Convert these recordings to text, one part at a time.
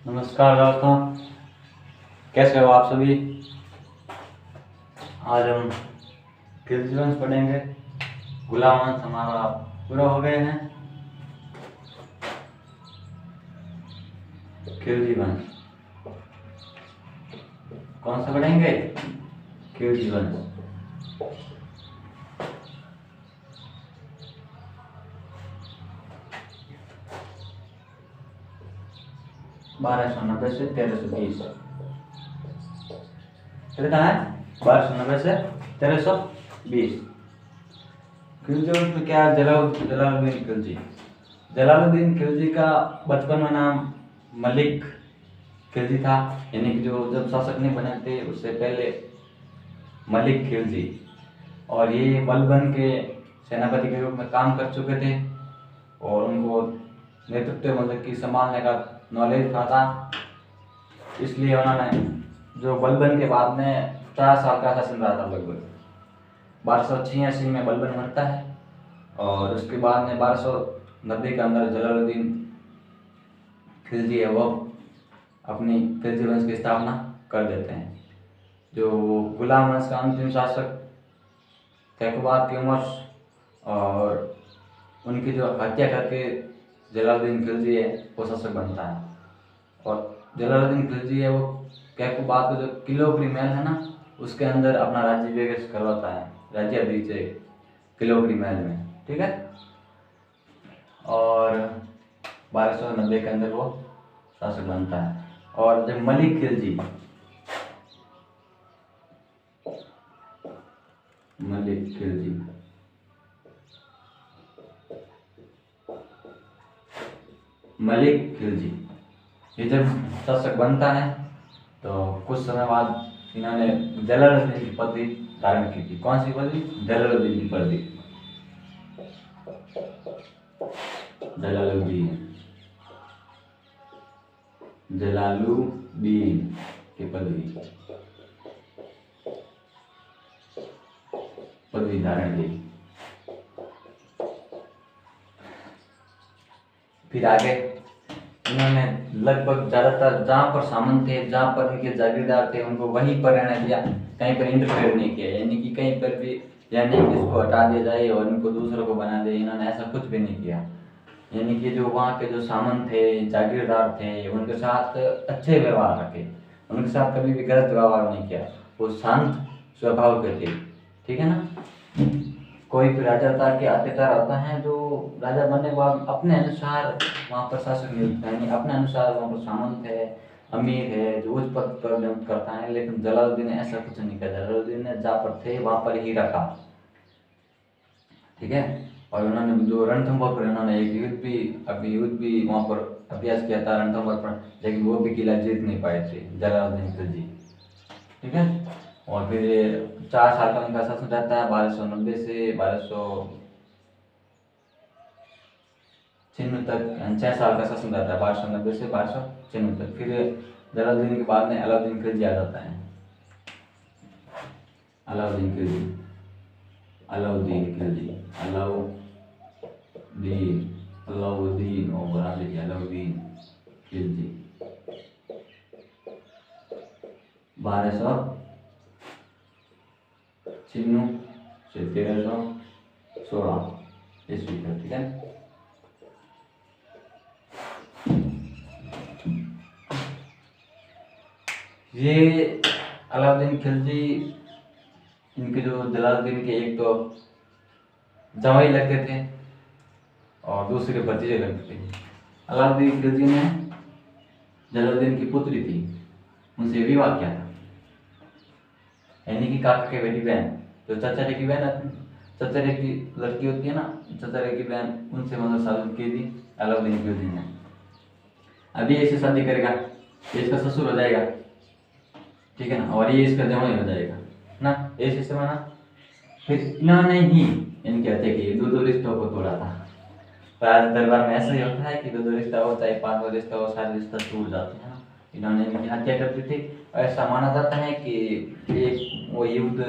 नमस्कार दोस्तों, कैसे हो आप सभी। आज हम खिलजी वंश पढ़ेंगे। गुलाम वंश हमारा पूरा हो गए हैं। खिलजी वंश कौन सा पढ़ेंगे? खिलजी वंश। बारह सौ नब्बे से 1320 कितना है? 1290 से 1320। खिलजी वंश में क्या? जलालुद्दीन खिलजी। जलालुद्दीन खिलजी का बचपन में नाम मलिक खिलजी था, यानी कि जो जब शासक नहीं बने थे उससे पहले मलिक खिलजी। और ये बलबन के सेनापति के रूप में काम कर चुके थे और उनको नेतृत्व मतलब कि संभालने का नॉलेज था। इसलिए उन्होंने जो बलबन के बाद में 50 साल का शासन रहा था। लगभग 1286 में बलबन मरता है और उसके बाद में 1290 के अंदर जलालुद्दीन खिलजी है वो अपनी खिलजी वंश की स्थापना कर देते हैं। जो गुलाम वंश का अंतिम शासक कैकबाद टिमोस और उनकी जो हत्या करके जलालुद्दीन खिलजी है वो शासक बनता है। और जलालुद्दीन खिलजी है वो कैकबाद का जो किलोकरी महल है ना, उसके अंदर अपना राज्य करवाता है, राज्याभिषेक किलोकरी महल में। ठीक है। और 1290 के अंदर वो शासक बनता है। और जब मलिक खिलजी ये जब शासक बनता है तो कुछ समय बाद इन्होंने जलालुद्दीन की पदवी धारण की थी। कौन सी पदवी? जलालुद्दीन की पदवी। जलालुद्दीन की पदवी धारण की। फिर आगे इन्होंने लगभग ज़्यादातर जहाँ पर सामंत थे, जहाँ पर इनके जागीरदार थे, उनको वहीं पर रहने दिया, कहीं पर इंटरफेयर नहीं किया। यानी कि कहीं पर भी यह नहीं कि इसको हटा दिया जाए और इनको दूसरों को बना दे, इन्होंने ऐसा कुछ भी नहीं किया। यानी कि जो वहाँ के जो सामंत थे, जागीरदार थे, उनके साथ अच्छे व्यवहार रखे, उनके साथ कभी भी गलत व्यवहार नहीं किया। वो शांत स्वभाव के थे। ठीक है ना। कोई भी राजा था कि अत्याचार होता है, जो राजा बनने के बाद अपने अनुसार वहाँ पर शासक नियुक्त है, यानी अपने अनुसार वहाँ पर सामंत है, अमीर है, जो उच्च पद पर नियुक्त करता है। लेकिन जलालुद्दीन ने ऐसा कुछ नहीं किया। जलालुद्दीन ने जहाँ पर थे वहाँ पर ही रखा। ठीक है। और उन्होंने जो रणथंभौर पर उन्होंने एक युद्ध भी वहाँ पर अभ्यास किया था रणथंभौर पर, लेकिन वो भी किला जीत नहीं पाए थे जलालुद्दीन खिलजी। ठीक है। और फिर 4 साल का उनका शासन रहता है, 1290 से 1296 तक। 6 साल का शासन रहता है, 1290 से 1296 तक। फिर जलालुद्दीन के बाद में अलाउद्दीन खिलजी आ जाता है। अलाउद्दीन खिलजी 1296 से 1316 ईस्वी तक। ठीक है। ये अलाउद्दीन खिलजी, इनके जो जलालुद्दीन के एक तो जवाई लगते थे और दूसरे भतीजे लगते थे। अलाउद्दीन खिलजी ने जलालुद्दीन की पुत्री थी, उनसे विवाह किया था, यानी कि काका के बेटी बहन, जो चचेरे की बहन, चचेरे की लड़की होती है ना, चचेरे की बहन, उनसे मतलब शादी की थी अलाउद्दीन खिलजी ने। अभी इससे शादी करेगा, ये इसका ससुर हो जाएगा। ठीक है ना। और ये इसका जवाई हो जाएगा ना, ये सिस्टम है ना। फिर इन्होंने ही इनकी हत्या की, दो रिश्तों को तोड़ा था। राज दरबार में ऐसा ही होता है कि दो रिश्ता हो, चाहे 5वां रिश्ता हो, सारे रिश्ता टूट जाते हैं ना। इन्होंने इनकी हत्या कर दी थी। ऐसा माना जाता है कि एक वो युद्ध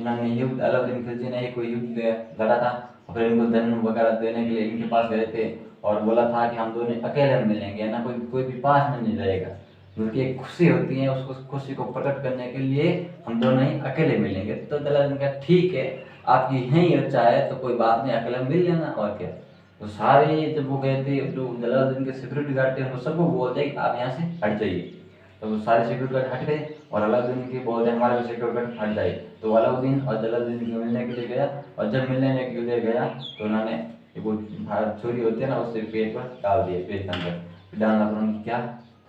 अलाउद्दीन खिलजी ने एक युद्ध लड़ा था। फिर इनको धन वगैरह देने के लिए इनके पास गए थे और बोला था कि हम दोनों अकेले मिलेंगे ना, कोई कोई भी पास में नहीं रहेगा। उनकी एक खुशी होती है, उसको खुशी को प्रकट करने के लिए हम दोनों ही अकेले मिलेंगे। तो जलालुद्दीन कहा ठीक है, आपकी यही इच्छा है तो कोई बात नहीं, अकेले मिल लेना और क्या। तो सारे जब वो गए थे, जो जलालुद्दीन के सिक्योरिटी गार्ड थे, उनको सबको बोल दिया कि आप यहाँ से हट जाइए। तो वो सारे सिक्योरिटी गार्ड हट गए और अलाउद्दीन के बोल दिया हमारे भी सिक्योरिटी गार्ड हट जाए। तो अलाउद्दीन और जलालुद्दीन को मिलने के लिए गया, और जब मिलने के लिए गया तो उन्होंने वो छुरी होती है ना, उससे पेट पर डाल दिया, पेट के अंदर। फिर डालना पर उनकी क्या,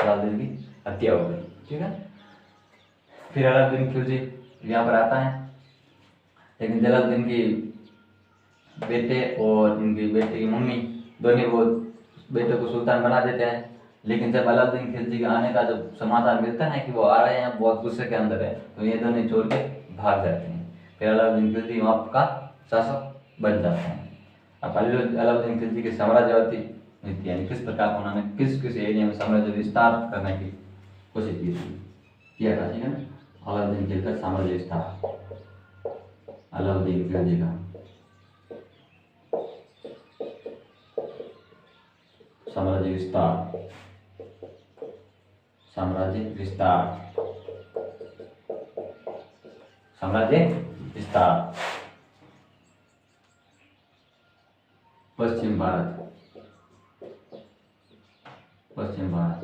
जलालुद्दीन की हत्या हो गई। ठीक है। फिर अलाउद्दीन खिलजी यहाँ पर आता है, लेकिन जलालुद्दीन की बेटे और इनकी बेटे की मम्मी दोनों वो बेटे को सुल्तान बना देते हैं। लेकिन जब अलाउद्दीन खिलजी के आने का जब समाचार मिलता है कि वो आ रहे हैं, बहुत गुस्से के अंदर है, तो ये दोनों छोड़ के भाग जाते हैं। फिर अलाउद्दीन खिलजी वहाँ का शासक बन जाते हैं। अब अलाउद्दीन खिलजी की साम्राज्यवादी नीति, यानी किस प्रकार उन्होंने किस किस एरिया में साम्राज्य विस्तार करने की कोशिश की थी, किया था। ठीक है ना। अलाउद्दीन खिलजी का साम्राज्य विस्तार, अलाउद्दीन खिलजी का साम्राज्य विस्तार, साम्राज्य विस्तार, साम्राज्य विस्तार। पश्चिम भारत, पश्चिम भारत,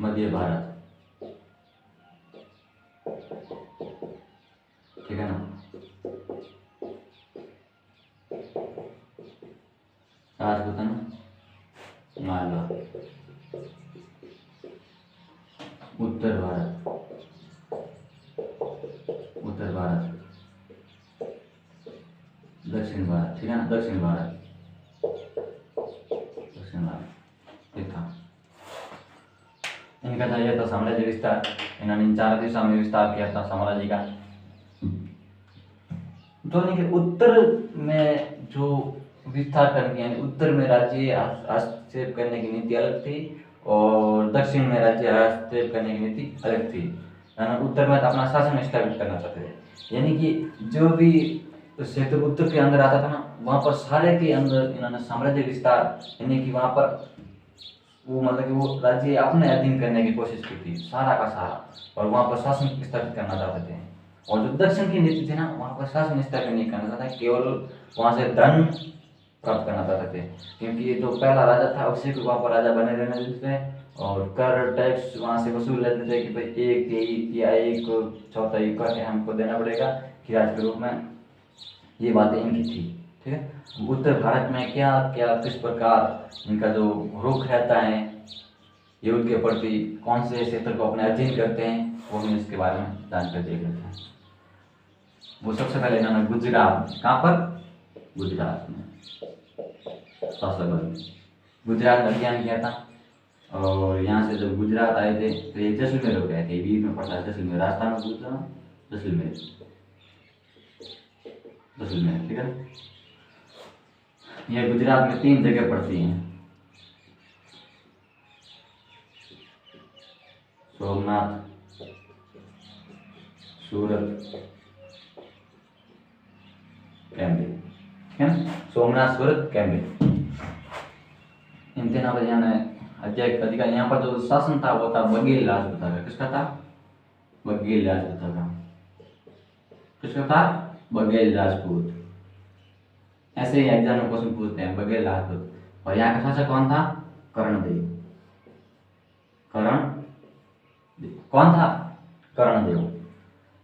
मध्य भारत। ठीक है ना। राजपूताना, मालवा, उत्तर भारत, उत्तर भारत, दक्षिण भारत। ठीक है ना। दक्षिण भारत, दक्षिण भारत। ठीक था। इनका चाहिए था साम्राज्य विस्तार। इन्होंने इन 4 दिशाओं में विस्तार किया था साम्राज्य का। धोनी के उत्तर में जो विस्तार करने, यानी उत्तर में राज्य हस्तक्षेप करने की नीति अलग थी, और दक्षिण में राज्य हस्तक्षेप करने की नीति अलग थी। उत्तर में अपना शासन स्थापित करना चाहते थे, यानी कि जो भी क्षेत्र उत्तर के अंदर आता था ना, वहाँ पर सारे के अंदर इन्होंने साम्राज्य विस्तार, यानी कि वहाँ पर वो मतलब कि वो राज्य अपने अधीन करने की कोशिश की थी, सारा का सारा, और वहाँ पर शासन स्थापित करना चाहते थे। और जो दक्षिण की नीति थी ना, वहाँ पर शासन स्थापित नहीं करना चाहता, केवल वहाँ से धन प्राप्त करना चाहते थे। क्योंकि जो पहला राजा था उसी को वहाँ पर राजा बने रहने देते थे, और कर टैक्स वहाँ से वसूल लेते थे कि भाई 1/3 या 1/4 कर हमको देना पड़ेगा किराए के रूप में। ये बातें इनकी थी। ठीक है। उत्तर भारत में क्या क्या किस प्रकार इनका जो रुख रहता है युद्ध के प्रति, कौन से क्षेत्र को अपने अधीन करते हैं, वो हम इसके बारे में जानकर देख लेते हैं। वो सबसे पहले इन्होंने गुजरात, कहाँ पर, गुजरात में शासक बने, गुजरात में अभियान किया था। और यहाँ से जब गुजरात आए थे तो ये जैसलमेर हो गए थे, बीच में पड़ता है जैसलमेर, राजस्थान में गुजरात, जैसलमेर, जैसलमेर। ठीक है। ये गुजरात में 3 जगह पड़ती हैं, सोमनाथ, सूरत, कैम्ब्रिज। ठीक है ना। सोमनाथ, सूरत, कैम्ब्रिज, इन 3 पर अधिकार। यहाँ पर जो शासन था वो था बघेल राजपूता का। किसका था, बघेल राजपूता का। किसका था, बघेल राजपूत। ऐसे ही एग्जाम में क्वेश्चन पूछते हैं, बघेल राजपूत। और यहाँ का शासक कौन था, कर्णदेव। कर्ण कौन था, कर्णदेव।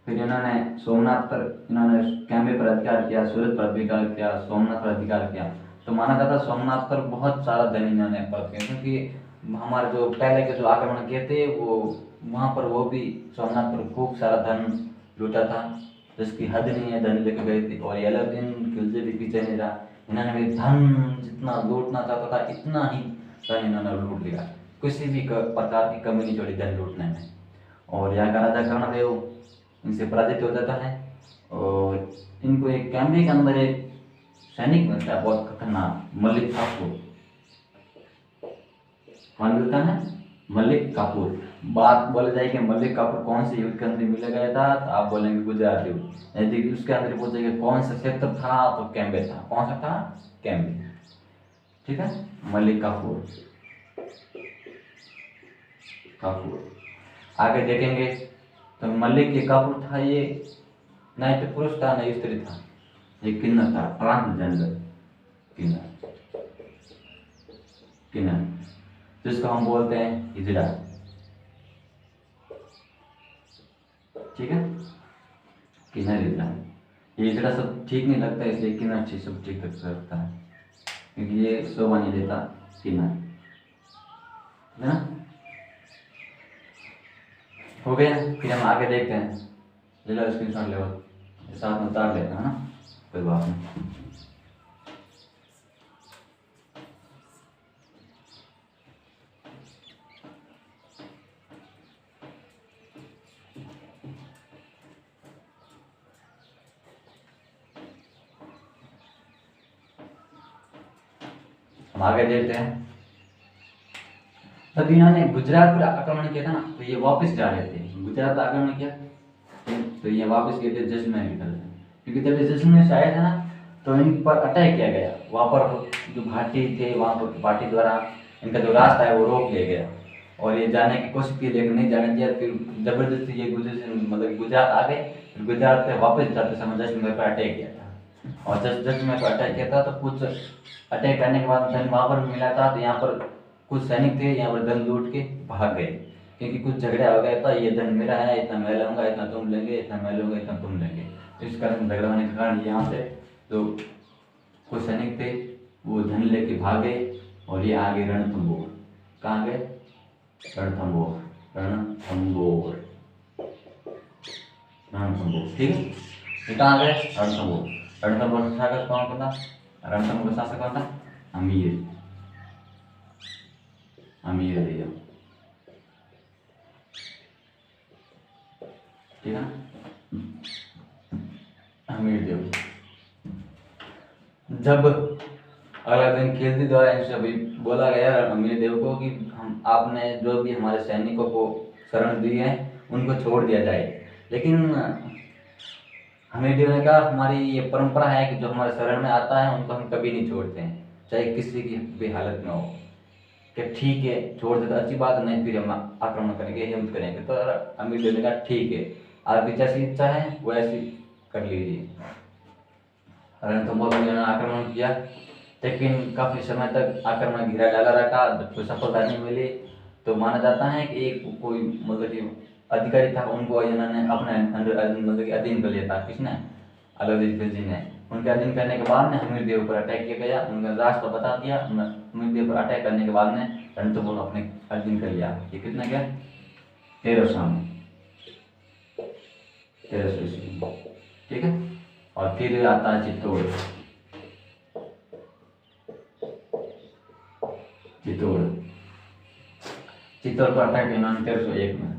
फिर इन्होंने सोमनाथ पर, इन्होंने कैम्ब्रिज पर अधिकार किया, सूरत पर अधिकार किया, सोमनाथ पर अधिकार किया। तो माना जाता है सोमनाथ पर बहुत सारा धन इन्होंने प्राप्त किया, क्योंकि हमारे जो पहले के जो आक्रमण किए थे वो वहाँ पर वो भी सोमनाथ पर खूब सारा धन लूटा था, जिसकी हद नहीं है, धन लेके गए थे। और अलाउद्दीन खिलजी भी पीछे नहीं रहा, इन्होंने भी धन जितना लूटना चाहता था इतना ही धन इन्होंने लूट लिया, किसी भी प्रकार की कमी नहीं छोड़ी धन लूटने में। और यहाँ का राजा कर्णदेव इनसे पराजित हो जाता है, और इनको एक कैम्ब्रिज के अंदर एक सैनिक मिलता है बहुत खतरनाक, मलिक काफूर। कौन मिलता है, मलिक काफूर। बात बोले जाए कि मलिक काफूर कौन से युद्ध के अंदर मिला गया था, तो आप बोलेंगे गुजरात युद्ध। यदि उसके अंदर पूछेगा कौन सा क्षेत्र था, तो कैम्ब्रिज था। कौन सा था, कैम्ब्रिज। ठीक है, मलिक काफूर, काफूर। आगे देखेंगे तो मलिक ये काफूर था, ये ना ही तो पुरुष था ना ही स्त्री था, ये किन्नर था, ट्रांसजेंडर किन्नर, किन्नर जिसको हम बोलते हैं हिजड़ा। ठीक है, किन्नर हिजड़ा। ये हिजड़ा सब ठीक नहीं लगता, इसलिए किन्नर चीज सब ठीक लगता है, क्योंकि ये शोभा नहीं देता किन्नर, है ना। हो गया, फिर हम आगे देखते हैं। ले लो स्क्रीनशॉट, ले साथ में उतार लेते हैं ना, कोई बात नहीं। हम आगे देखते हैं। तब इन्होंने गुजरात पर आक्रमण किया था ना, तो ये वापस जा रहे थे, गुजरात पर आक्रमण किया तो ये वापस गए थे जैसलमेर की तरफ, क्योंकि जब ये जैसलमेर से आया था ना तो इन पर अटैक किया गया। वहाँ पर जो भाटी थे, वहाँ पर भाटी द्वारा इनका जो रास्ता है वो रोक लिया गया, और ये जाने की कोशिश की लेकिन नहीं जाने दिया। फिर जबरदस्ती ये मतलब गुजरात आ गए। फिर गुजरात से वापस जाते समय जैसलमेर पर अटैक किया था, और जैसलमेर पर अटैक किया था तो कुछ अटैक करने के बाद धन वहाँ पर मिला था, तो यहाँ पर कुछ सैनिक थे, यहाँ पर धन लूट के भाग गए, क्योंकि कुछ झगड़ा हो गया था, ये धन मेरा है, इतना मैं लूँगा, इतना तुम लेंगे, इतना मैं लूँगा, इतना तुम लेंगे। इस कारण झगड़ा होने के कारण यहाँ से जो कुछ सैनिक थे वो धन लेके भागे, और ये आगे रणथंबोर। कहाँ गए? रणथंबोर, रणथंबोर, रणथंबोर। ठीक है, ये कहाँ गए? रणथंबोर। रणथंबोर का शासक कौन था? रणथंबोर का शासक कौन था? अमीर, अमीर देव। ठीक है, अमीर देव। जब अगला दिन खिलजी द्वारा इनसे अभी बोला गया अमीर देव को कि हम आपने जो भी हमारे सैनिकों को शरण दी है उनको छोड़ दिया जाए, लेकिन अमीर देव ने कहा हमारी ये परंपरा है कि जो हमारे शरण में आता है उनको हम कभी नहीं छोड़ते हैं, चाहे किसी की भी हालत में हो। कि ठीक है, छोड़ दे तो अच्छी बात, नहीं फिर हम आक्रमण करेंगे, हिम्मत करेंगे। तो अमीर देव ने कहा ठीक है, आपकी जैसी इच्छा है वो ऐसी कर लीजिए। रणथंबोर ने आक्रमण किया, लेकिन काफी समय तक आक्रमण घेरा डाला रखा, जब कोई सफलता नहीं मिली तो माना जाता है कि एक कोई मतलब कि अधिकारी था, उनको इन्होंने अपने अंदर मतलब कि अधीन कर लिया था। किसने? अलाउद्दीन खिलजी ने। उनके अधीन करने के बाद में अमीर देव पर अटैक किया गया, उनका रास्ता बता दिया। अमीर देव पर अटैक करने के बाद में रणथंबोर अपने अधीन कर लिया। ये कितना गया? 1300 में, 1300 ईस्वी में। ठीक है, और फिर आता है चित्तौड़। चित्तौड़, चित्तौड़ पर अटैक इन्होंने 1301 में,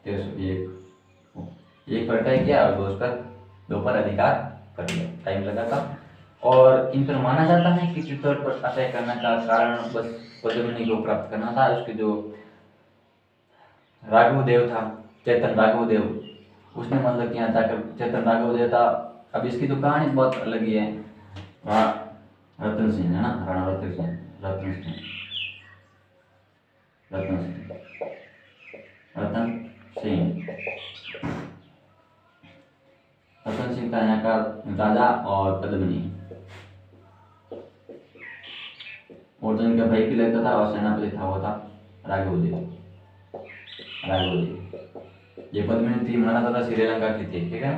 1301 पर अटैक किया, और दो पर अधिकार कर लिया। टाइम लगा था, और इन पर माना जाता है कि चित्तौड़ पर अटैक करने का कारण बस पद्मिनी को प्राप्त करना था। उसके जो राघव देव था, चेतन राघव देव, उसने मतलब कि यहाँ जाकर चेतन राघव देव था। अब इसकी तो कहानी बहुत अलग ही है। वहाँ रतन सिंह है ना, राणा रतन सिंह, रतन सिंह, रतन सिंह, रतन सिंह, रतन सिंह था यहाँ का राजा, और पद्मिनी, और जो इनका भाई भी लगता था और सेनापति था वो था राघव देव, राघव देव। ये पद्मिनी थी, माना जाता श्रीलंका की थी। ठीक है,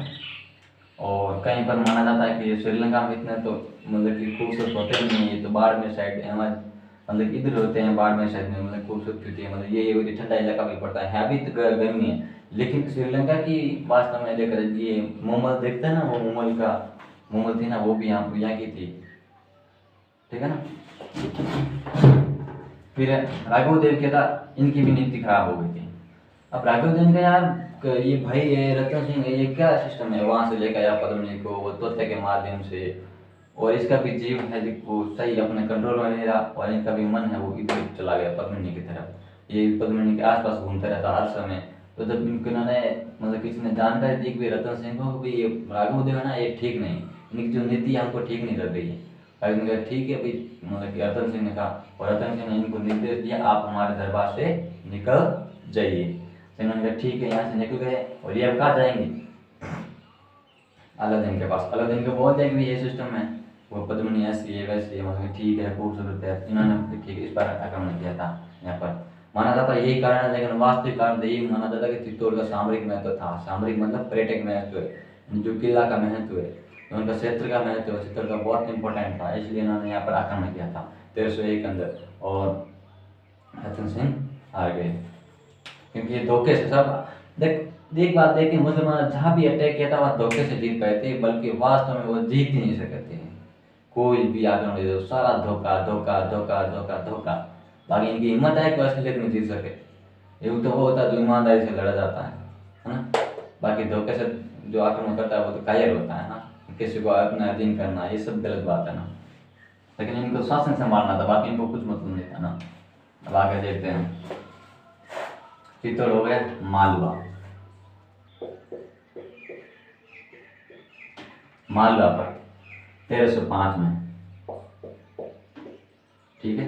और कहीं पर माना जाता है कि श्रीलंका में इतने तो मतलब कि खूबसूरत होते नहीं है, ये तो बाड़मेर साइड हमारे मतलब इधर होते हैं, बाड़मेर साइड में मतलब खूबसूरत होती है, मतलब ये ठंडा इलाका भी पड़ता है, अभी तो गर्मी है। लेकिन श्रीलंका की वास्तव में देखा जाए, ये मोमल देखते हैं ना, वो मोमल का मोमल थी ना, वो भी यहाँ की थी। ठीक है ना। फिर राघव देव क्या था, इनकी भी नीति खराब हो गई थी। अब राघव देव का यार ये भाई है रतन सिंह है, ये क्या सिस्टम है, वहां से लेकर आया पद्मिनी को वो तोते के माध्यम से, और इसका भी जीव है वो सही अपने कंट्रोल में नहीं रहा, और इनका भी मन है वो इधर चला गया पद्मिनी की तरफ। ये पद्मिनी के आसपास घूमता रहता हर समय। तो जब इन्होंने मतलब किसी ने जानकारी दी कि रतन सिंह को भी ये राघव देव है ना, ये ठीक नहीं, इनकी जो नीति है हमको ठीक नहीं लग रही है, अर्जुन कहा ठीक है भाई, मतलब कि रतन सिंह ने कहा, और रतन सिंह ने इनको निर्देश दिया आप हमारे दरबार से निकल जाइए। तो इन्होंने कहा ठीक है, यहाँ से निकल गए। और ये अब कहाँ जाएंगे? अलादीन के पास। अलादीन को बोलते हैं कि ये सिस्टम है, वो पद्मिनी ऐसी है वैसी है, मतलब ठीक है खूबसूरत है। इन्होंने ठीक है इस पर आक्रमण किया था। यहाँ पर माना जाता है यही कारण है, लेकिन वास्तविक कारण यही माना जाता है कि चित्तौड़ का सामरिक महत्व था। सामरिक मतलब पर्यटक महत्व है, जो किला का महत्व है, उनका क्षेत्र का महत्व है, चित्तौड़ का बहुत इंपॉर्टेंट था, इसलिए इन्होंने यहाँ पर आक्रमण किया था 1301 के अंदर। और रतन सिंह हार गए, क्योंकि ये धोखे से सब एक बात देखिए, मुसलमान जहाँ भी अटैक किया था वहाँ धोखे से जीत पाए थे, बल्कि वास्तव में वो जीत ही नहीं सकते हैं। कोई भी आक्रमण दे दो, सारा धोखा धोखा धोखा धोखा धोखा। बाकी इनकी हिम्मत है कि असलियत में जीत सके। ये तो वो होता है जो ईमानदारी से लड़ा जाता है ना। बाकी धोखे से जो आक्रमण करता है वो तो कायर होता है ना, किसी को अपना अधीन करना, ये सब गलत बात है ना। लेकिन इनको शासन संभालना था, बाकी इनको कुछ मतलब नहीं था ना। अब आगे देखते हैं। चित्तौड़ हो गया मालवा। मालवा पर 1305 में, ठीक है,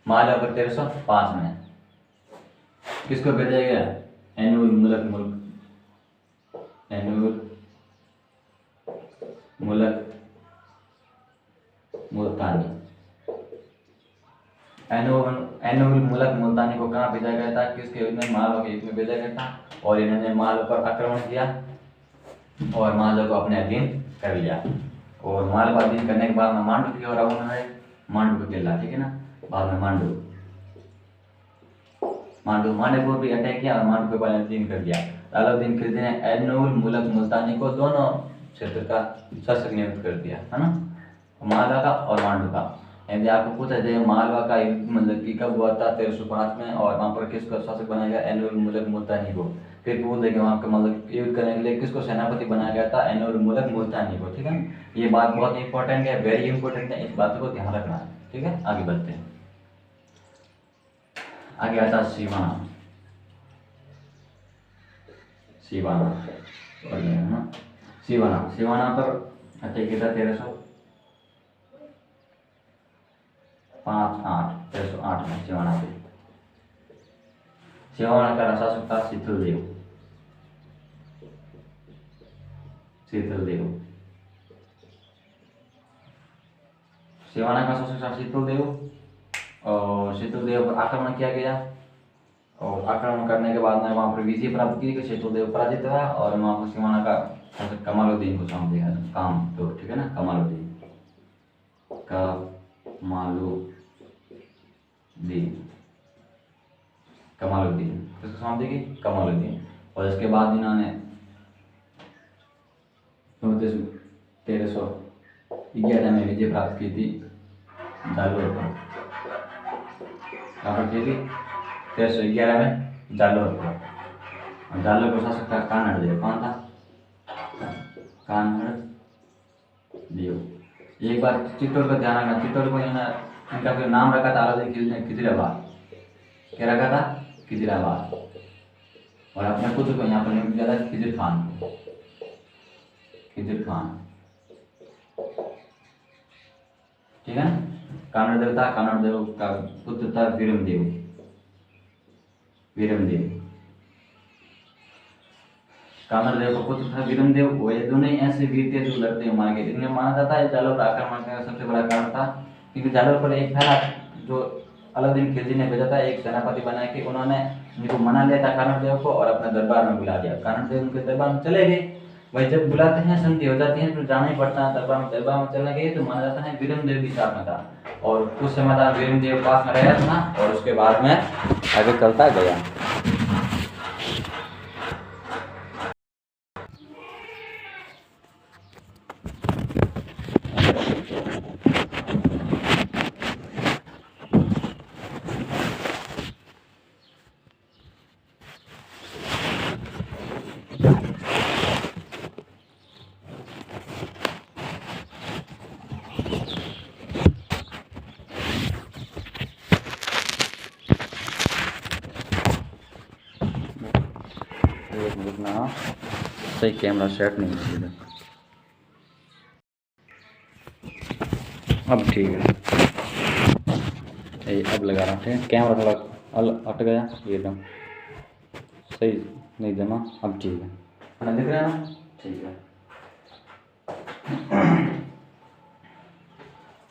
मालवा पर 1305 में किसको भेजा गया? एनुल मुलक मुल्तानी। एनुल मुलक मुल्तानी को कहाँ भेजा गया था? किसके युद्ध में? मालवा के युद्ध में भेजा गया था। और इन्होंने मालवा पर आक्रमण किया और मालवा को अपने अधीन कर लिया। और मालवा अधीन करने के बाद में मांडू की ओर रवाना है, मांडू का किला, ठीक है ना। बाद में मांडू को भी अटैक किया और मांडू को अधीन कर दिया। अलाउद्दीन खिलजी ने एनुल मुलक मुल्तानी को दोनों क्षेत्र का शासक नियुक्त कर दिया, है ना, मालवा का और मांडू का। यदि आपको पूछा जाए मालवा का युद्ध मतलब कि कब हुआ था? 1305 में। और वहाँ पर किसको शासक बनाया गया? एनुल मुलक मुल्तानी को। फिर बोल देंगे वहाँ का मतलब युद्ध करने के लिए किसको सेनापति बनाया गया था? एनुल मुलक मुल्तानी को, ठीक है ना। ये बात बहुत इंपॉर्टेंट है, वेरी इंपॉर्टेंट है, इस बात को ध्यान रखना है, ठीक है। आगे बढ़ते हैं। आगे आता सीवाना। सीवाना पर अटैक किया था 1308 में सीवाना पे। सीवाना का शासक था शीतलदेव। सीवाना का शासक था शीतलदेव। और शीतलदेव पर आक्रमण किया गया और आक्रमण करने के बाद में वहाँ पर विजय प्राप्त की, शीतलदेव पराजित हुआ और वहाँ पर सीवाना का शासक कमालुद्दीन को सौंप दिया काम, तो ठीक है ना। कमालुद्दीन किसको सौंप देगी? कमालुद्दीन। और इसके बाद इन्होंने 1311 में विजय प्राप्त की थी जालोर पर। कहाँ पर की थी? 1311 में जालोर पर। जालोर को शासक था कान्हड़देव। कौन था? कान्हड़देव। एक बार चित्तौड़ का ध्यान रखना, चित्तौड़ को इनका फिर नाम रखा था अलाउद्दीन खिलजी ने खिजराबाद। क्या रखा था? खिजराबाद। और अपने पुत्र को यहाँ पर नियुक्त किया था खिजर खान, ठीक है ना। कान्हड़देव था, कान्हड़देव का पुत्र था वीरमदेव। कान्हड़देव का पुत्र था वीरमदेव। वो ये दोनों ऐसे वीर थे जो लड़ते हुए मारे गए। इनमें माना जाता है जालोर पर आक्रमण का सबसे बड़ा कारण था, क्योंकि जालोर पर एक था जो अलाउद्दीन खिलजी ने भेजा था, एक सेनापति बना के उन्होंने इनको मना लिया था कान्हड़देव को और अपने दरबार में बुला लिया। कान्हड़देव उनके दरबार में चले गए। भाई जब बुलाते हैं संधि हो जाती है तो जाना ही पड़ता है दरबार में चलने गए, तो माना जाता है वीरमदेव भी साथ में था और कुछ समय तक वीरमदेव पास में रहा था और उसके बाद में आगे चलता गया। सही कैमरा सेट नहीं है। अब ठीक है, ये अब लगा रहा हूँ। ठीक है, कैमरा थोड़ा अट गया, ये एकदम सही नहीं जमा। अब ठीक है, खाना दिख रहा है ना? ठीक है।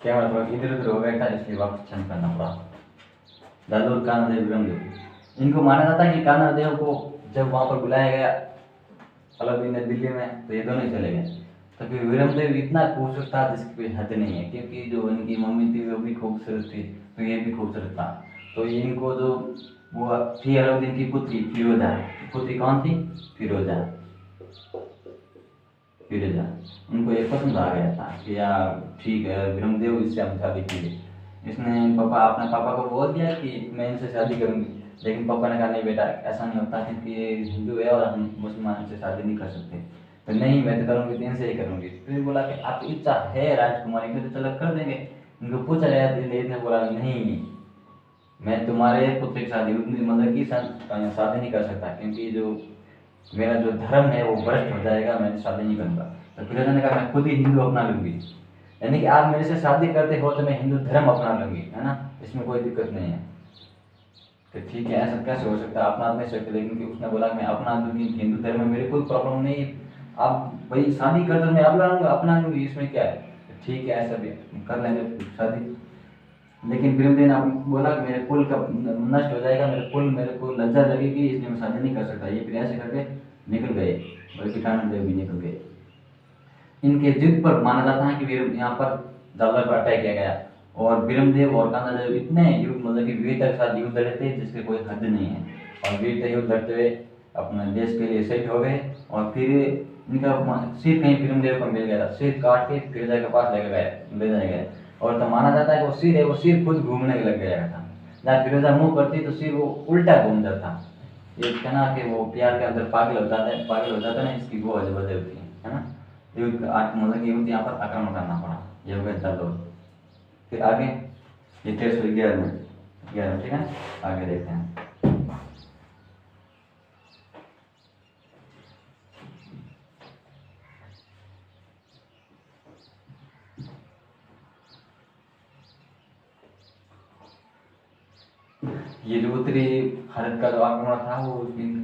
कैमरा थोड़ा इधर उधर हो गया था, इसलिए वापस चेंज करना पड़ा। दादू और कानादेव विरमदेव, इनको माना जाता है कि कानादेव को जब वहाँ पर बुलाया गया अलाउद्दीन ने दिल्ली में, तो ये दोनों ही चले गए। तो फिर विरमदेव इतना खूबसूरत था जिसकी कोई हद नहीं है, क्योंकि जो इनकी मम्मी थी वो भी खूबसूरत थी, तो ये भी खूबसूरत था। तो इनको जो वो थी अलाउद्दीन की पुत्री फिरोजा, पुत्री कौन थी? फिरोजा। फिरोजा उनको ये पसंद आ गया था कि यार ठीक है, विरमदेव इससे हम शादी कीजिए। इसने अपने पापा को बोल दिया कि मैं इनसे शादी करूंगी, लेकिन पापा ने कहा नहीं बेटा, ऐसा नहीं होता, क्योंकि ये हिंदू है और हम मुसलमान से शादी नहीं कर सकते। तो नहीं, मैं तो करूँगी, तो इनसे ही करूँगी। फिर बोला कि आप इच्छा है राजकुमारी की, तो चलो कर देंगे। इनको पूछा गया तो इसने बोला नहीं, मैं तुम्हारे पुत्र की शादी उतनी मतलब की शादी नहीं कर सकता, क्योंकि जो मेरा जो धर्म है वो भ्रष्ट हो जाएगा, मैं शादी नहीं करूँगा। तो फिर ने कहा मैं खुद ही हिंदू अपना लूँगी, यानी कि आप मेरे से शादी करते हो तो मैं हिंदू धर्म अपना लूँगी, है ना, इसमें कोई दिक्कत नहीं है। तो ठीक है, ऐसा कैसे हो सकता है, अपना नहीं सकते, लेकिन कि उसने बोला मैं अपना दूंगी हिंदू धर्म में, मेरे कोई प्रॉब्लम नहीं है, आप भाई शादी कर दो, मैं अपना लूँगी, इसमें क्या है। तो ठीक है, ऐसा भी कर लेंगे शादी। लेकिन फिर दिन आप बोला कि मेरे कुल का नष्ट हो जाएगा, मेरे को लज्जा लगेगी, इसलिए मैं शादी नहीं कर सकता। ये फिर ऐसे करके निकल गए, बल्कि कानदेव भी निकल गए। इनके जिद पर माना जाता है कि यहाँ पर जालर पर अटैक किया गया, और विरमदेव और कानादेव इतने युद्ध मतलब कि वीरता के साथ युद्ध लड़े थे जिसके कोई हद नहीं है, और वीरता युद्ध लड़ते हुए अपने देश के लिए शहीद हो गए। और फिर इनका सिर कहीं विरमदेव को मिल गया था, सिर काट के फिरोजा के पास ले जाया गया। और तो माना जाता है कि वो सिर है, वो सिर खुद घूमने लग गया था, जहाँ फिरोजा मुंह करती तो सिर वो उल्टा घूम जाता। ये कहना कि वो प्यार के अंदर पागल हो जाता है ना, इसकी वो वजह होती है ना। युद्ध मतलब कि युद्ध यहाँ पर आक्रमण करना पड़ा, ये हो गया लोग। फिर आगे ये 1311 में 11, ठीक है, आगे देखते हैं। ये जो उत्तरी भारत का जो आक्रमण था वो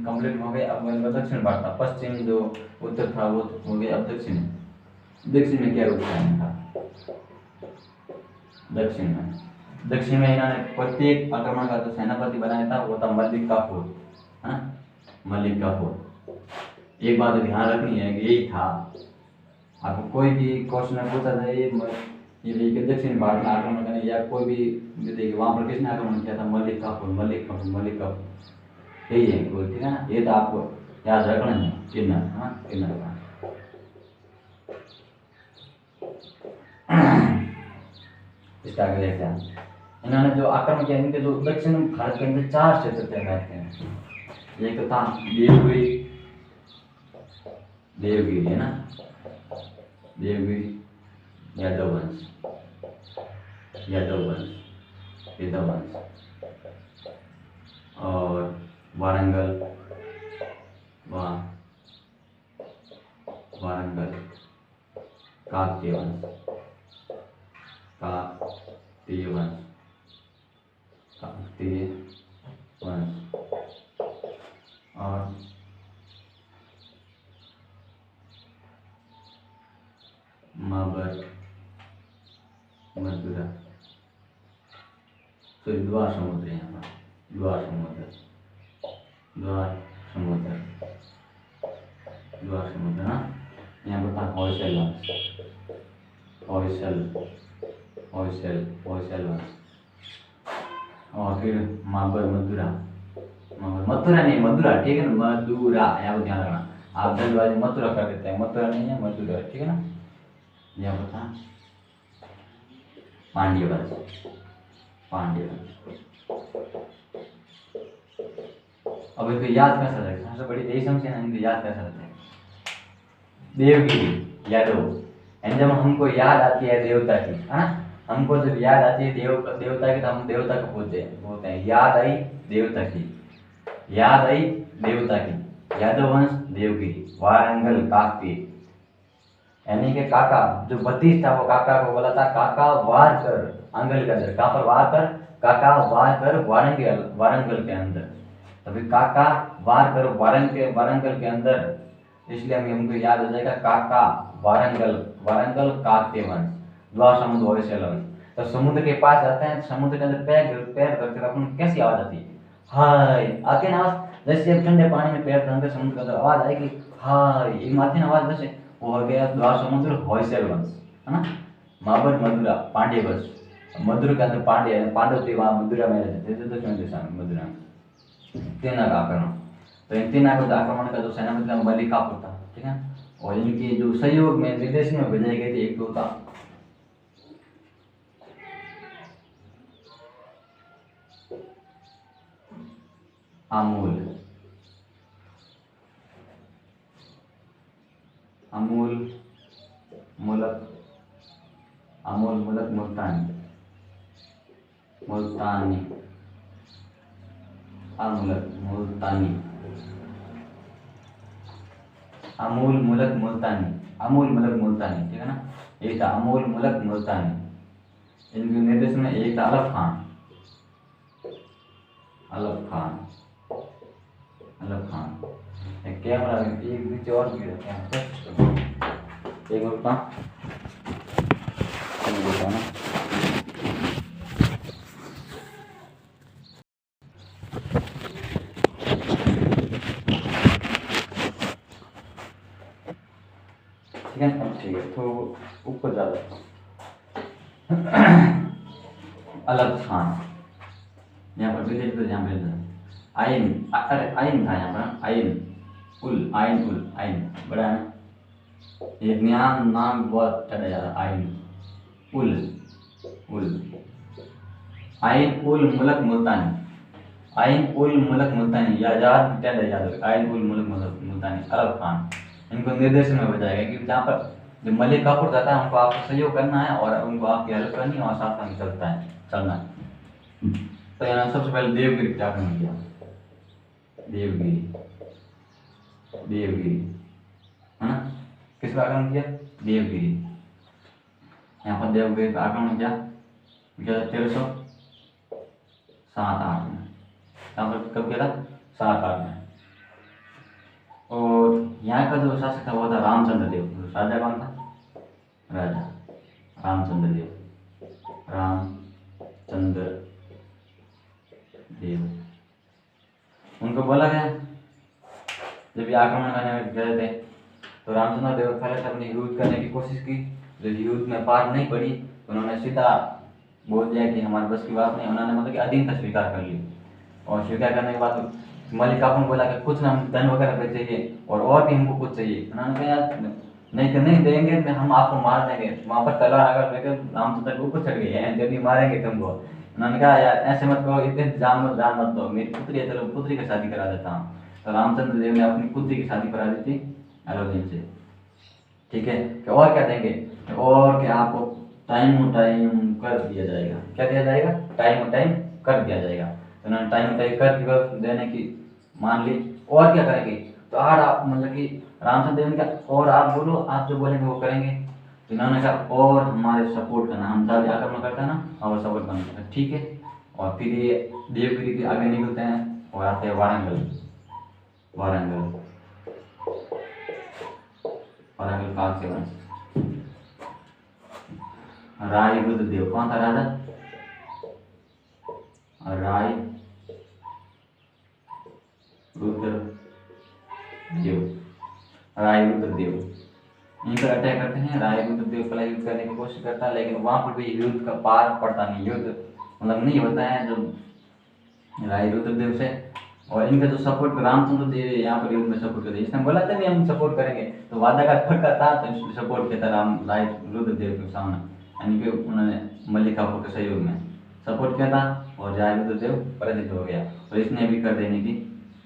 कंप्लीट हो गया। अब दक्षिण भारत था, पश्चिम जो उत्तर था वो हो गया। अब दक्षिण में क्या होता है? दक्षिण में इन्होंने प्रत्येक आक्रमण का जो सेनापति बनाया था वो था मलिक काफूर, है मलिक काफूर। एक बात ध्यान रखनी है कि यही था, आपको कोई भी क्वेश्चन पूछा जाए ये दक्षिण भारत में आक्रमण करने या कोई भी देखिए वहाँ पर किसने आक्रमण किया था? मलिक काफूर, यही है कोई, ठीक है ना। ये तो आपको याद रखना है, किन्नर का। इसका आगे देखते हैं। इन्होंने जो आक्रमण किया, इनके जो दक्षिण भारत के अंदर 4 क्षेत्र थे महत्व के। एक तो था देवगिरी है ना, देवगिरी, यादव वंश, और वारंगल, काकतीय वंश, और माबर, मथुरा। तो द्वार समुद्र है यहाँ पर, द्वार समुद्र ना। यहाँ पर था होयसल वंश, और फिर मथुरा नहीं, मधुरा, ठीक है ना, मधुरा, यहाँ पर ध्यान रखना। आप जल्दबाजी मथुरा कर देते हैं, मथुरा नहीं है, मधुरा, ठीक है ना। यहाँ पर था पांड्य वंश। अब इसको याद कैसा रखें? सबसे बड़ी यही समस्या है, इनको याद कैसा रखें? देवगिरी, यादव, एंड जब हमको याद आती है देवता की, है ना, हमको जब याद आती है देवता की, तो हम देवता को बोलते हैं याद आई देवता की, यादव वंश देवगिरी, वारंगल काकतीय, यानी कि काका जो 32 था वो काका को बोला था काका वार कर आंगल के अंदर, कहाँ पर वार कर, काका वार कर वारंगल, वारंगल के अंदर। तो फिर काका वार कर वारंगल के अंदर, इसलिए हमको याद हो जाएगा काका वारंगल, वारंगल काकते वंश, द्वा समुद्र होयसल वंश। तो समुद्र के पास जाते हैं, समुद्र के अंदर पैर पैर रखते हैं, अपन कैसी आवाज आती है, हाय आती है ना आवाज, जैसे अब ठंडे पानी में पैर रखते समुद्र के अंदर आवाज आएगी हाय, एक आती है ना आवाज, जैसे वो हो गया द्वा समुद्र होयसल वंश, है ना। महाबत मधुरा पांड्य वंश, मधुर के अंदर पांड्य पांडव थे, वहां मधुरा में रहते थे, दक्षिण दिशा में मधुरा में। तेना का आक्रमण, तो इन तीन आक्रमण का जो सेनापति था बलि कापुर था, ठीक है। और इनके जो सहयोग में विदेश में भेजे गए थे, एक तो था अमूल, अमूल मुलक, अमूल मुलक मुल्तानी, मुल्तानी, अमूलक मुल्तानी, अमूल मुलक मुल्तानी, अमूल मुलक मुल्तानी, ठीक है ना। एक था अमूल मुलक मुल्तानी, इनके निर्देश में एक था अलफ खान, अलफ खान, अलफ खान। एक कैमरा एक नीचे और भी रखे हैं, एक और काम ना, ठीक है। अब ठीक है, तो ऊपर ज्यादा अलफ खान, यहाँ पर विदेश पर, यहाँ पे आइन, अरे आइन था यहाँ पर, आइन उल, आइन उल, आइन बड़ा है ना, ये नाम नाम बहुत चढ़ा जा रहा है, आइन उल, उल, आइन उल मुलक मुल्तानी, आइन उल मुलक मुल्तानी, याद याद, आइन उल मुलक मुल्तानी अलफ खान, इनको निर्देशन में बताया गया कि जहाँ पर जो मलिक काफुर जाता है उनको आपको सहयोग करना है और उनको आपकी हेल्प करनी है और साथ में चलता है चलना है। तो यहाँ सबसे पहले देवगिरी का आक्रमण किया, देवगिरी, देवगिरी, है ना। किसका आक्रमण किया, देवगिरी। यहाँ पर देवगिरी का आक्रमण किया 1307-8 में, यहाँ पर कब किया था, 7-8 में। और यहाँ का जो शासक था वो था रामचंद्र देव, राजा कौन था, राजा रामचंद्र देव, रामचंद्र देव। उनको बोला गया जब ये आक्रमण करने गए थे तो रामचंद्र देव पहले से अपनी युद्ध करने की कोशिश की, जब युद्ध में पार नहीं पड़ी तो उन्होंने सीधा बोल दिया कि हमारे बस की बात नहीं, उन्होंने मतलब कि अधीनता स्वीकार कर ली। और स्वीकार करने के बाद मलिक काफूर बोला कि कुछ ना धन वगैरह पे चाहिए और भी हमको कुछ चाहिए, उन्होंने कहा यार नहीं तो नहीं देंगे, तो हम आपको मार देंगे। वहां पर तलवार अगर लेकर रामचंद्र के ऊपर चढ़ गए जब भी मारेंगे तुमको। उन्होंने कहा यार ऐसे मत करो, इतने जान मत दो, मेरी पुत्री है, चलो पुत्री की शादी करा देता हूँ। तो रामचंद्र देव ने अपनी पुत्री की शादी करा दी थी अलाउद्दीन से, ठीक है। कि और क्या देंगे, और क्या आपको टाइम टाइम कर दिया जाएगा, क्या दिया जाएगा, टाइम टाइम कर दिया जाएगा। तो उन्होंने टाइम टाइम कर देने की मान ली। और क्या करेंगे, तो आज आप मतलब कि रामचंद्र देव ने कहा और आप बोलो, आप जो बोलेंगे वो करेंगे। तो इन्होंने कहा और हमारे सपोर्ट करना, हम जब आक्रमण करते हैं ना और सपोर्ट करना, ठीक है। और फिर ये देवगिरी के आगे निकलते हैं और आते हैं वारंगल, वारंगल, वारंगल काल के वंश, राय रुद्रदेव। कौन था राजा, राय रुद्रदेव, राय रुद्रदेव इन पर अटैक करते हैं। राय रुद्रदेव पहले युद्ध करने की कोशिश करता है लेकिन वहां पर भी युद्ध का पार पड़ता नहीं, युद्ध मतलब नहीं होता है जो राय रुद्रदेव से। और इनका जो सपोर्ट रामचंद्र देव यहाँ पर युद्ध में सपोर्ट करते, इसने बोला था नहीं हम सपोर्ट करेंगे, तो वादा का पक्का था तो इसने सपोर्ट किया था राम राय रुद्रदेव के सामने, यानी कि उन्होंने मलिक काफूर के सहयोग में सपोर्ट किया था और राय रुद्रदेव पराजित हो गया और इसने भी कर देने की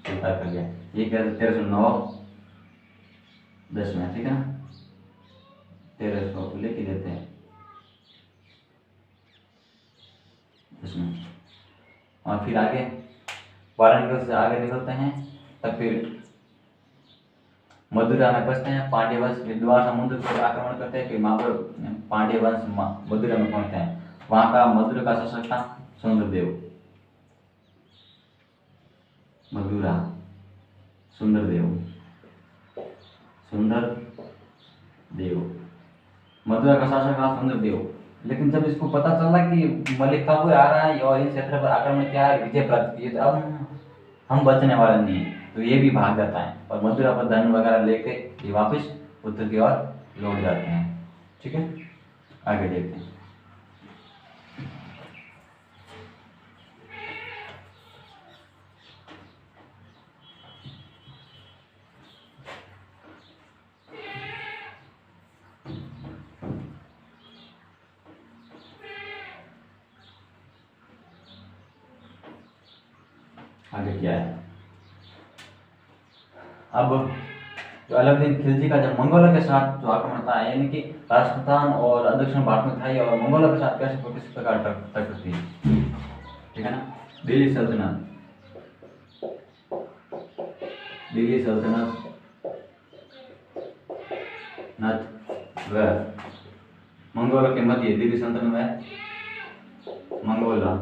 स्वीकार कर लिया। ये क्या 1309-10 में, ठीक है ना, 1300 लेके देते हैं इसमें। और फिर आगे वारंगल से आगे निकलते हैं, तब फिर मदुरा में बसते हैं। पांड्य वंश विद्वान समुद्र पर आक्रमण करते हैं, फिर महाबल पांड्य वंश मदुरा में पहुंचते हैं। वहां का मदुरा का शासक था सुंदरदेव। मदुरा सुंदरदेव, सुंदरदेव मदुरा का शासक था सुंदरदेव। लेकिन जब इसको पता चला कि मलिक काफूर आ रहा है और इस क्षेत्र पर आक्रमण किया है, विजय प्राप्त की है, तो अब हम बचने वाले नहीं है, तो ये भी भाग जाता है और मदुरा पर धन वगैरह लेके ये वापस उत्तर की ओर लौट जाते हैं। ठीक है, आगे देखते हैं। आगे क्या है, अब जो अलाउद्दीन खिलजी का जब मंगोलों के साथ जो आक्रमण था, यानी कि राजस्थान और दक्षिण भारत में था और मंगोलों के साथ कैसे किस प्रकार टक्कर थी, ठीक है ना। दिल्ली सल्तनत, दिल्ली सल्तनत व मंगोलों के मध्य, दिल्ली सल्तनत में मंगोला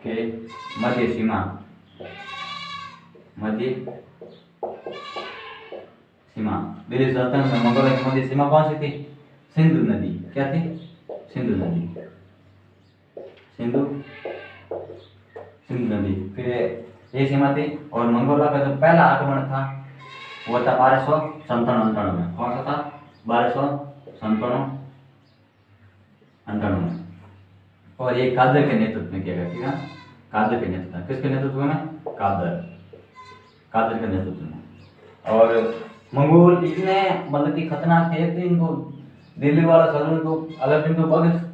के मध्य सीमा, मध्य सीमा, दिल्ली सल्तनत में मंगोलों की मध्य सीमा कौन सी थी? सिंधु नदी। क्या थी? सिंधु नदी, सिंधु सिंधु नदी। फिर ये सीमा थी। और मंगोलों का जो पहला आक्रमण था वो था 1297 में। कौन सा था? 1297 में। और ये कादर के नेतृत्व में किया गया, ठीक है। कादर के नेतृत्व में, किसके नेतृत्व में? कादर के नेतृत्व में। और मंगोल इतने मतलब कि खतरनाक थे कि इनको दिल्ली वाला सल्तनत को अलाउद्दीन को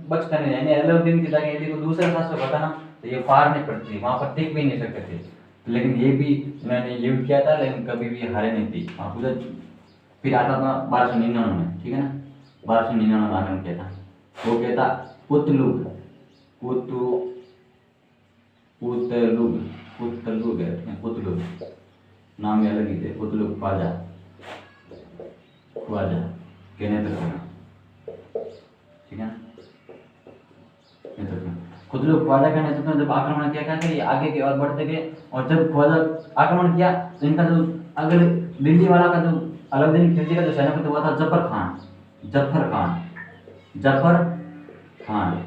बख्शता नहीं, यानी अलाउद्दीन की जगह यदि कोई दूसरा शासक होता ना तो ये पार नहीं पड़ती, वहां पर टिक भी नहीं सकते थे। लेकिन ये भी इन्होंने युद्ध किया था, लेकिन कभी भी हारे नहीं थी। पूरा फिर आता था 1299 में, ठीक है ना। 1299 में आक्रमण किया था। वो क्या था? पुतलुग, पुतलुग नाम भी अलग ही थे। पुतलुग ख्वाजा के नेतृत्व में, ठीक है ना। नेतृत्व में पुतलुग ख्वाजा के नेतृत्व में जब आक्रमण किया गया था, ये आगे की ओर बढ़ते गए। और जब ख्वाजा आक्रमण किया तो इनका जो अगर दिल्ली वाला का जो अलाउद्दीन खिलजी का जो सेनापति हुआ था जफर खान।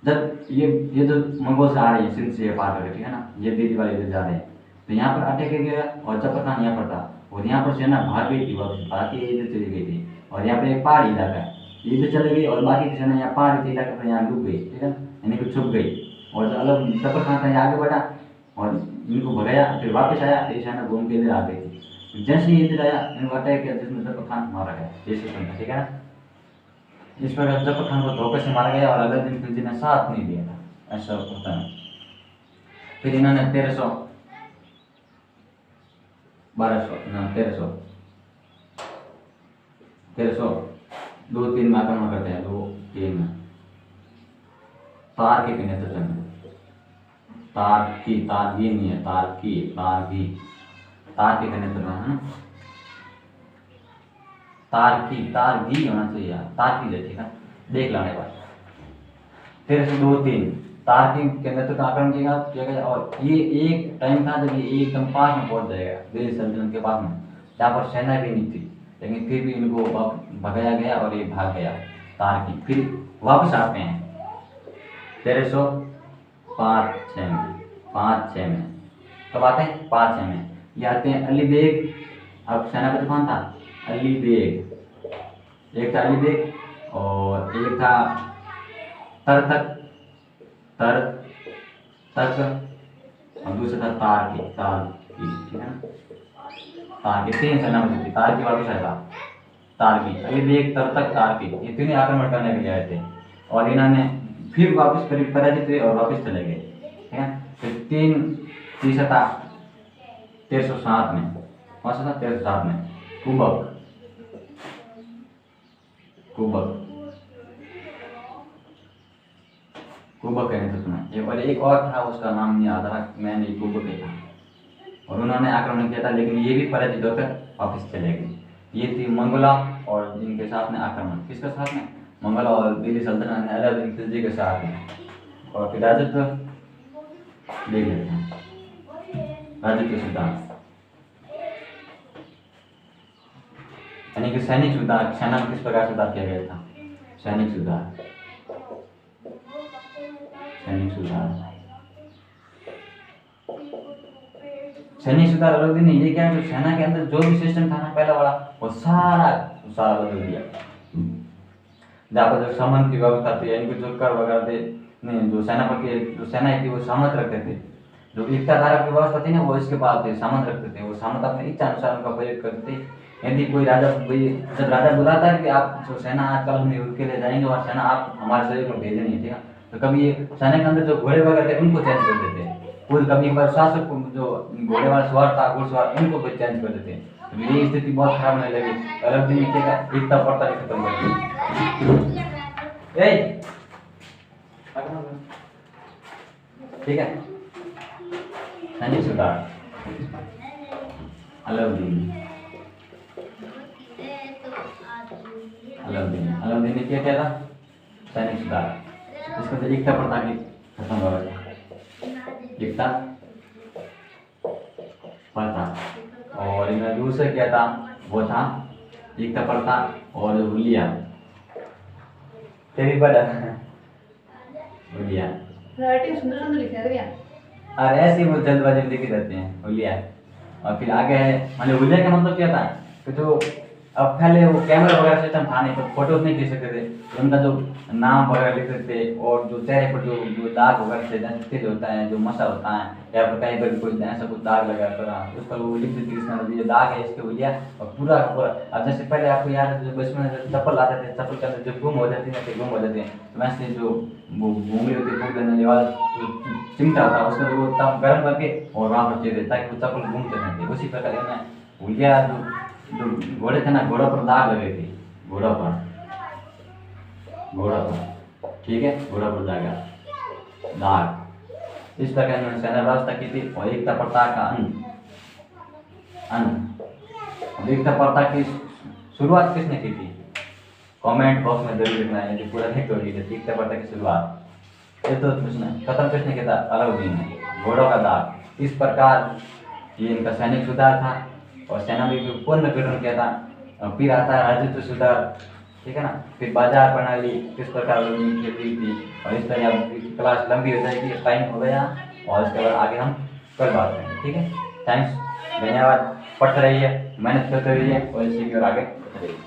जब ये जो मंगोल से आ रहे हैं, सिंध से पार करके, ठीक है ना, ये दिल्ली वाले इधर जा रहे हैं, तो यहाँ पर अटैक गया और जफर खान यहाँ पर था। और यहाँ पर सेना भाग गई थी, वापस बाकी इधर चली गई थी। और यहाँ पर एक पहाड़ी इलाका है, इधर चली गई और बाकी की सेना यहाँ पहाड़ी इलाके पर यहाँ डूब गई, ठीक है, यानी कि छुप गई। और जो अलग जफर खान था यहाँ आगे बढ़ा और इनको भगाया, फिर वापस आया, फिर सेना घूम के इधर आ गई थी। जैसे ही इधर आया इनको अटैक किया, जिसमें जफर खान मारा गया, ये सिस्टम था, ठीक है ना। इस प्रकार जफर खान को धोखे से मारा गया और अलाउद्दीन खिलजी ने साथ नहीं दिया था, ऐसा होता है। फिर इन्होंने 1302-3 में आक्रमण करते हैं, 2-3 में तार्की के नेतृत्व में। तार्की नहीं है, तार्की के नेतृत्व में, है ना। तारगी होना चाहिए, तार्की है, ठीक है, देख लाने बाद 1302-3 तार्की के नेतृत्व में आक्रमण किया गया। और ये एक टाइम था जब ये एकदम पास में पहुंच जाएगा, दिल्ली सल्तनत के पास में, जहाँ पर सेना भी नहीं थी, लेकिन फिर भी इनको भगाया गया और ये भाग गया तार्की। फिर वापस आते हैं 1305-6 में। कब आते हैं? 5-6 में। ये आते हैं अली बेग। अब सेनापति कौन था? अली बेग। एक था अली बेग और एक था तरतक और दूसरा था तार्की, ठीक है ना। तार्की 3 सेनापति थे। तार्की वापस आया था, तार्की, अली बेग, तरतक, तार्की, ये तीनों आक्रमण करने के लिए आए थे। और इन्होंने फिर वापस पराजित हुए और वापस चले गए, ठीक है। फिर तीसरा था 1307 में। कौन सा था? 1307 में कुबक के नेतृत्व में। और एक और था, उसका नाम नहीं याद आ रहा, मैंने कुबक था, और उन्होंने आक्रमण किया था, लेकिन ये भी पराजित होकर वापस चले गए। ये थी मंगोला और जिनके साथ में आक्रमण, किसके साथ में, मंगोला और दिल्ली सल्तनत ने अलाउद्दीन खिलजी के साथ में। और फिर राजत्व देख लेते हैं, राजत्व सिद्धांत यानी कि सैनिक सुधार, सेना में किस प्रकार सुधार किया गया था, सैनिक सुधार, सैनिक सुधार, सैनिक सुधार अलाउद्दीन ने ये क्या है, सेना के अंदर जो भी सिस्टम था ना पहला वाला, वो सारा बदल दिया। जहाँ पर जो सामंत की व्यवस्था थी, यानी कि जो कर वगैरह थे, नहीं जो सेनापति जो सेना थी वो सामंत रखते थे, जो एकताधारक की व्यवस्था थी ना वो इसके पास थे, सामंत रखते थे, वो सामंत अपनी इच्छा अनुसार उनका प्रयोग करते थे। यदि कोई राजा, जब राजा बुलाता है कि आप जो सेना आजकल हम युद्ध के लिए जाएंगे और सेना आप हमारे शरीर को भेजे नहीं, ठीक है, तो कभी ये सेना के अंदर जो घोड़े वगैरह थे उनको चेंज कर देते, खुद कभी एक बार शासक को जो घोड़े वाला सवार था, घुड़सवार, उनको भी चेंज कर देते। तो ये स्थिति बहुत खराब होने लगी। अलाउद्दीन ने क्या एकता पड़ता खत्म कर दी, ठीक है। सैनिक सुधार अलाउद्दीन, अलाउद्दीन ने क्या किया था, सैनिक सुधार, इसको तो एकता प्रथा की खत्म हो गया, एकता प्रथा। और इन्होंने दूसरा क्या था, वो था एकता प्रथा और हुलिया, तेरी बड़ा हुलिया, राइटिंग सुंदर सुंदर लिखा है क्या, और ऐसे वो जल्दबाजी में लिखे रहते हैं, हुलिया। और फिर आगे है, मतलब हुलिया का मतलब क्या था कि जो अब पहले वो कैमरा वगैरह सिस्टम था नहीं, तो फोटोज नहीं खींच सकते थे, तो उनका जो नाम वगैरह लिखते थे और जो चेहरे पर जो दाग वगैरह थे, जैसे तिल होता है, जो मसा होता है, या फिर कहीं पर कोई ऐसा कुछ दाग लगा करा, उस पर वो लिख देते इसमें ये दाग है, इसके हुलिया। और पूरा का पूरा, अब जैसे पहले आपको याद है जो बचपन में चप्पल आते थे, चप्पल के अंदर जो गुम हो जाती है, गुम हो जाते हैं, वैसे जो वो घूंगली होती है, फूक देने वाला जो चिमटा होता है, उसका वो तब गर्म करके और वहाँ पर चेहरे ताकि वो चप्पल घूमते रहते। उसी प्रकार में हुलिया जो घोड़े थे ना, घोड़ों पर दाग लगे थे, घोड़ों पर, ठीक है, घोड़ों पर दाग। इस प्रकार उन्होंने सेना व्यवस्था की थी। और एकता प्रथा का अंत, एकता प्रथा की शुरुआत किसने की थी, कमेंट बॉक्स में जरूर लिखना है, पूरा नहीं तो एकता प्रथा की शुरुआत ये तो खत्म किसने किया था, अलाउद्दीन ने, घोड़ों का दाग। इस प्रकार ये इनका सैनिक सुधार था और सेना में भी पूर्ण विघटन किया था। फिर आता है राजस्व सुधार, ठीक है ना, फिर बाजार प्रणाली किस प्रकार खेती थी, और इस तरह क्लास लंबी हो जाएगी, टाइम हो गया, और इसके बाद आगे हम कल बात करेंगे, ठीक है। थैंक्स, धन्यवाद, पढ़ते रहिए, मेहनत करते रहिए और इसी की ओर आगे बढ़ते रहिए।